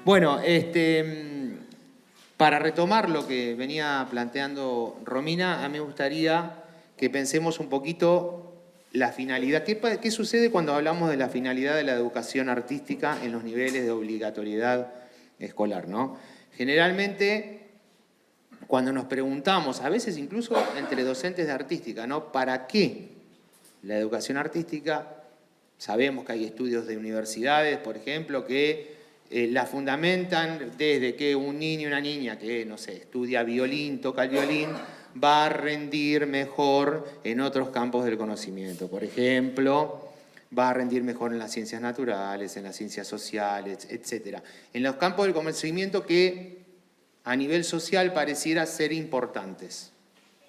Bueno, para retomar lo que venía planteando Romina, a mí me gustaría que pensemos un poquito la finalidad. ¿Qué sucede cuando hablamos de la finalidad de la educación artística en los niveles de obligatoriedad escolar, ¿no? Generalmente, cuando nos preguntamos, a veces incluso entre docentes de artística, ¿no? ¿Para qué la educación artística? Sabemos que hay estudios de universidades, por ejemplo, que la fundamentan desde que un niño y una niña que, no sé, estudia violín, toca el violín, va a rendir mejor en otros campos del conocimiento. Por ejemplo, va a rendir mejor en las ciencias naturales, en las ciencias sociales, etc. En los campos del conocimiento que a nivel social pareciera ser importantes.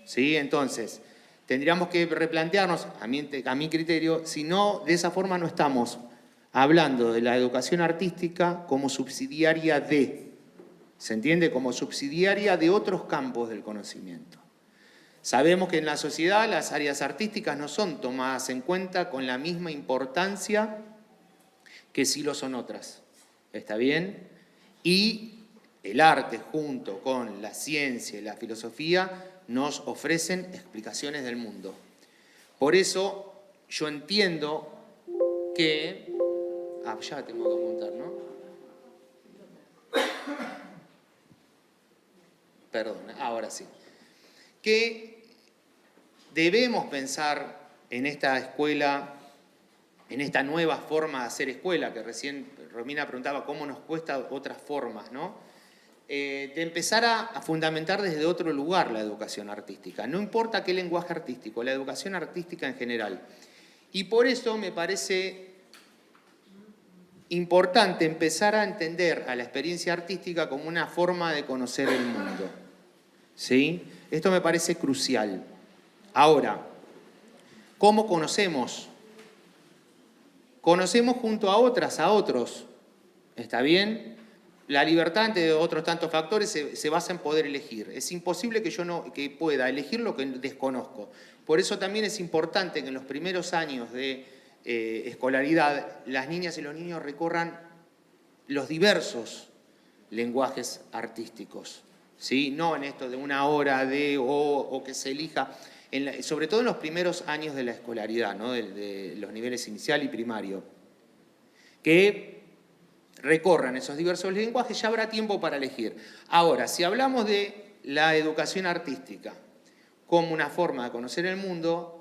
¿Sí? Entonces, tendríamos que replantearnos, a mi criterio, si no, de esa forma no estamos hablando de la educación artística como subsidiaria de, ¿se entiende? Como subsidiaria de otros campos del conocimiento. Sabemos que en la sociedad las áreas artísticas no son tomadas en cuenta con la misma importancia que sí lo son otras. ¿Está bien? Y el arte junto con la ciencia y la filosofía nos ofrecen explicaciones del mundo. Por eso yo entiendo que... ya tengo que apuntar, ¿no? Perdón, ahora sí. Que debemos pensar en esta escuela, en esta nueva forma de hacer escuela, que recién Romina preguntaba cómo nos cuesta otras formas, ¿no? De empezar a fundamentar desde otro lugar la educación artística. No importa qué lenguaje artístico, la educación artística en general. Y por eso me parece importante empezar a entender a la experiencia artística como una forma de conocer el mundo. ¿Sí? Esto me parece crucial. Ahora, ¿cómo conocemos? Conocemos junto a otras, a otros. ¿Está bien? La libertad, entre otros tantos factores, se basa en poder elegir. Es imposible que yo que pueda elegir lo que desconozco. Por eso también es importante que en los primeros años de escolaridad las niñas y los niños recorran los diversos lenguajes artísticos. ¿Sí? No en esto de una hora o que se elija, sobre todo en los primeros años de la escolaridad, ¿no? de los niveles inicial y primario. Que recorran esos diversos lenguajes, ya habrá tiempo para elegir. Ahora, si hablamos de la educación artística como una forma de conocer el mundo,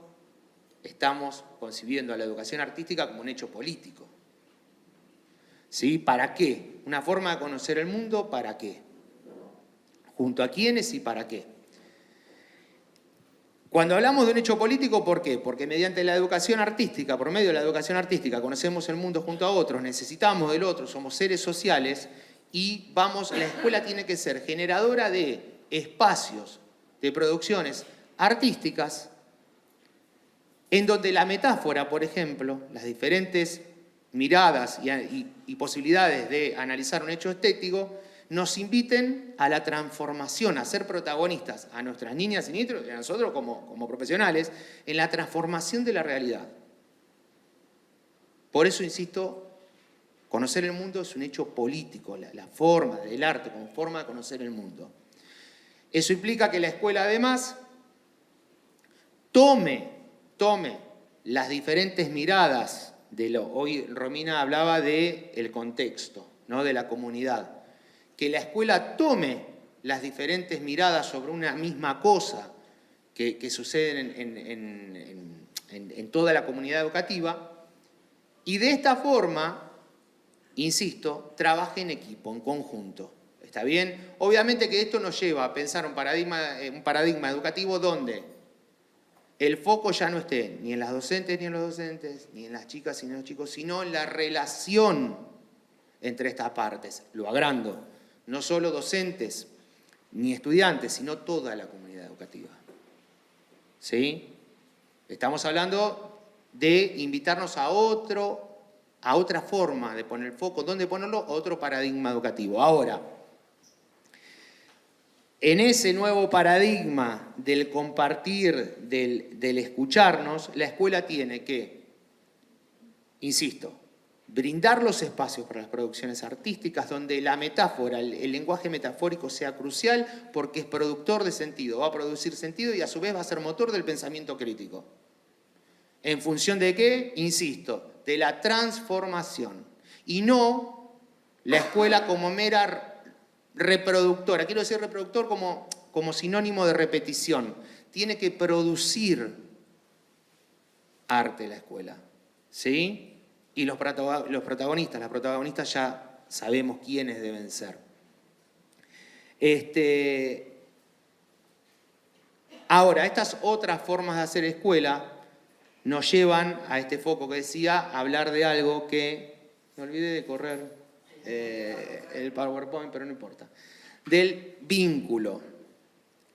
estamos concibiendo a la educación artística como un hecho político. ¿Sí? ¿Para qué? Una forma de conocer el mundo, ¿para qué? ¿Junto a quiénes y para qué? Cuando hablamos de un hecho político, ¿por qué? Porque mediante la educación artística, por medio de la educación artística, conocemos el mundo junto a otros, necesitamos del otro, somos seres sociales y la escuela tiene que ser generadora de espacios, de producciones artísticas, en donde la metáfora, por ejemplo, las diferentes miradas y posibilidades de analizar un hecho estético, nos inviten a la transformación, a ser protagonistas, a nuestras niñas y niños, y a nosotros como profesionales, en la transformación de la realidad. Por eso, insisto, conocer el mundo es un hecho político, la forma del arte como forma de conocer el mundo. Eso implica que la escuela, además, tome las diferentes miradas hoy Romina hablaba del contexto, ¿no? De la comunidad. Que la escuela tome las diferentes miradas sobre una misma cosa que suceden en toda la comunidad educativa y de esta forma, insisto, trabaje en equipo, en conjunto. ¿Está bien? Obviamente que esto nos lleva a pensar un paradigma educativo donde el foco ya no esté ni en las docentes ni en los docentes, ni en las chicas ni en los chicos, sino en la relación entre estas partes. Lo agrando. No solo docentes ni estudiantes, sino toda la comunidad educativa. ¿Sí? Estamos hablando de invitarnos a otra forma de poner el foco. ¿Dónde ponerlo? Otro paradigma educativo. Ahora, en ese nuevo paradigma del compartir, del escucharnos, la escuela tiene que, insisto, brindar los espacios para las producciones artísticas donde la metáfora, el lenguaje metafórico sea crucial porque es productor de sentido, va a producir sentido y a su vez va a ser motor del pensamiento crítico. ¿En función de qué? Insisto, de la transformación. Y no la escuela como mera reproductora. Quiero decir reproductor como sinónimo de repetición. Tiene que producir arte la escuela. ¿Sí? Y los protagonistas, las protagonistas ya sabemos quiénes deben ser. Ahora, estas otras formas de hacer escuela nos llevan a este foco que decía, a hablar de algo que... Me olvidé de correr el PowerPoint, pero no importa. Del vínculo,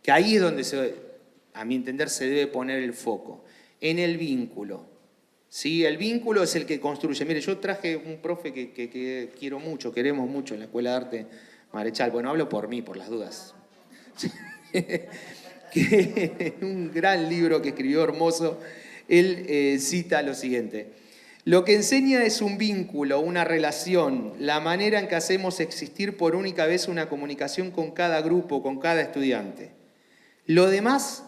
que ahí es donde, a mi entender, se debe poner el foco. En el vínculo. ¿Sí? El vínculo es el que construye. Mire, yo traje un profe que quiero mucho, queremos mucho en la Escuela de Arte Marechal. Bueno, hablo por mí, por las dudas. Que un gran libro que escribió hermoso, él cita lo siguiente. Lo que enseña es un vínculo, una relación, la manera en que hacemos existir por única vez una comunicación con cada grupo, con cada estudiante. Lo demás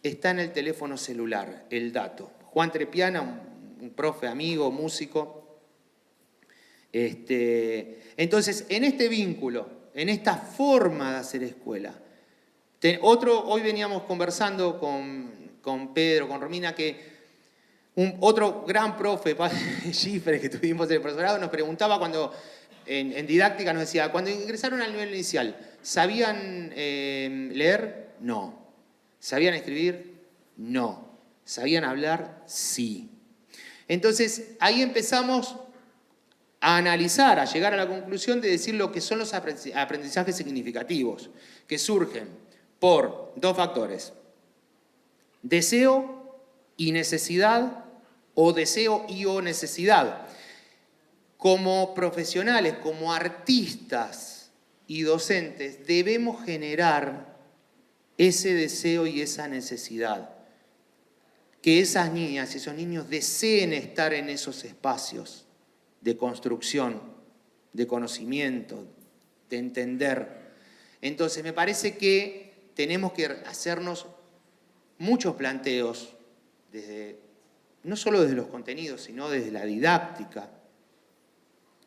está en el teléfono celular, el dato. Juan Trepiana, un profe, amigo, músico. Entonces, en este vínculo, en esta forma de hacer escuela, hoy veníamos conversando con Pedro, con Romina, que otro gran profe, Schiffer, que tuvimos en el profesorado, nos preguntaba cuando, en didáctica, nos decía, cuando ingresaron al nivel inicial, ¿sabían leer? No. ¿Sabían escribir? No. ¿Sabían hablar? Sí. Entonces, ahí empezamos a analizar, a llegar a la conclusión de decir lo que son los aprendizajes significativos, que surgen por dos factores. Deseo y necesidad, o deseo y o necesidad. Como profesionales, como artistas y docentes, debemos generar ese deseo y esa necesidad. Que esas niñas y esos niños deseen estar en esos espacios de construcción, de conocimiento, de entender. Entonces, me parece que tenemos que hacernos muchos planteos, no solo desde los contenidos, sino desde la didáctica.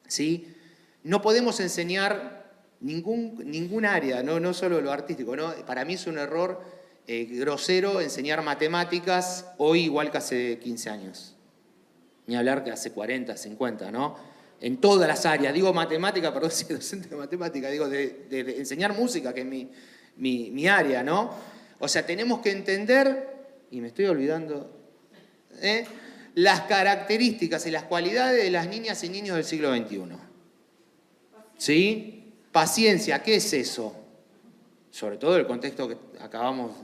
¿Sí? No podemos enseñar ningún área, no solo lo artístico, ¿no? Para mí es un error grosero enseñar matemáticas hoy igual que hace 15 años. Ni hablar que hace 40, 50, ¿no? En todas las áreas. Digo matemática, perdón, soy docente de matemática, digo de enseñar música, que es mi área, ¿no? O sea, tenemos que entender, y me estoy olvidando, las características y las cualidades de las niñas y niños del siglo XXI. ¿Sí? Paciencia, ¿qué es eso? Sobre todo el contexto que acabamos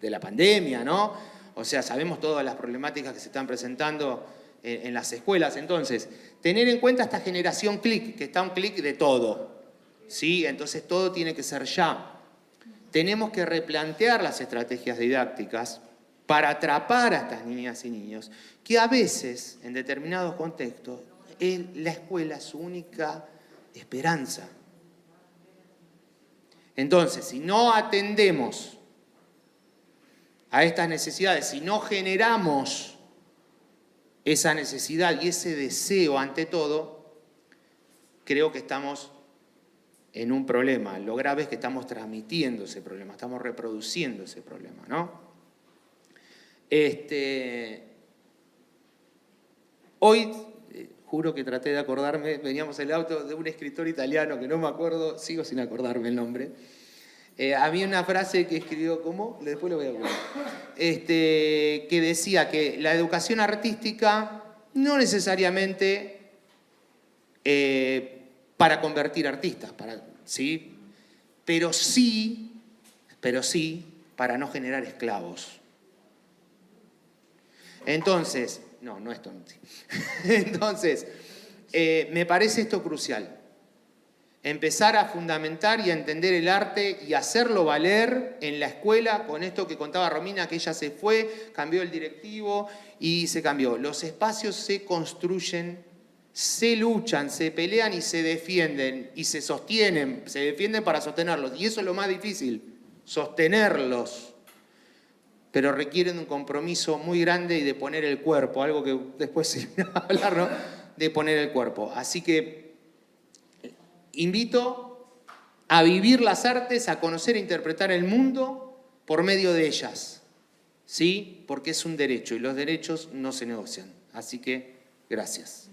de la pandemia, ¿no? O sea, sabemos todas las problemáticas que se están presentando en las escuelas. Entonces, tener en cuenta esta generación clic, que está a un clic de todo. ¿Sí? Entonces, todo tiene que ser ya. Tenemos que replantear las estrategias didácticas para atrapar a estas niñas y niños, que a veces, en determinados contextos, la escuela es su única esperanza. Entonces, si no atendemos a estas necesidades, si no generamos esa necesidad y ese deseo ante todo, creo que estamos en un problema. Lo grave es que estamos transmitiendo ese problema, estamos reproduciendo ese problema, ¿no? Hoy, juro que traté de acordarme, veníamos en el auto de un escritor italiano que no me acuerdo, sigo sin acordarme el nombre. Había una frase que escribió, ¿cómo? Después lo voy a acordar. Que decía que la educación artística no necesariamente para convertir artistas, ¿sí? Pero sí para no generar esclavos. Entonces, no es tonto. Entonces, me parece esto crucial. Empezar a fundamentar y a entender el arte y hacerlo valer en la escuela, con esto que contaba Romina, que ella se fue, cambió el directivo y se cambió. Los espacios se construyen se luchan, se pelean y se defienden y se sostienen, se defienden para sostenerlos. Y eso es lo más difícil, sostenerlos. Pero requieren un compromiso muy grande y de poner el cuerpo, algo que después se va a hablar, ¿no? De poner el cuerpo. Así que invito a vivir las artes, a conocer e interpretar el mundo por medio de ellas. ¿Sí? Porque es un derecho y los derechos no se negocian. Así que, gracias.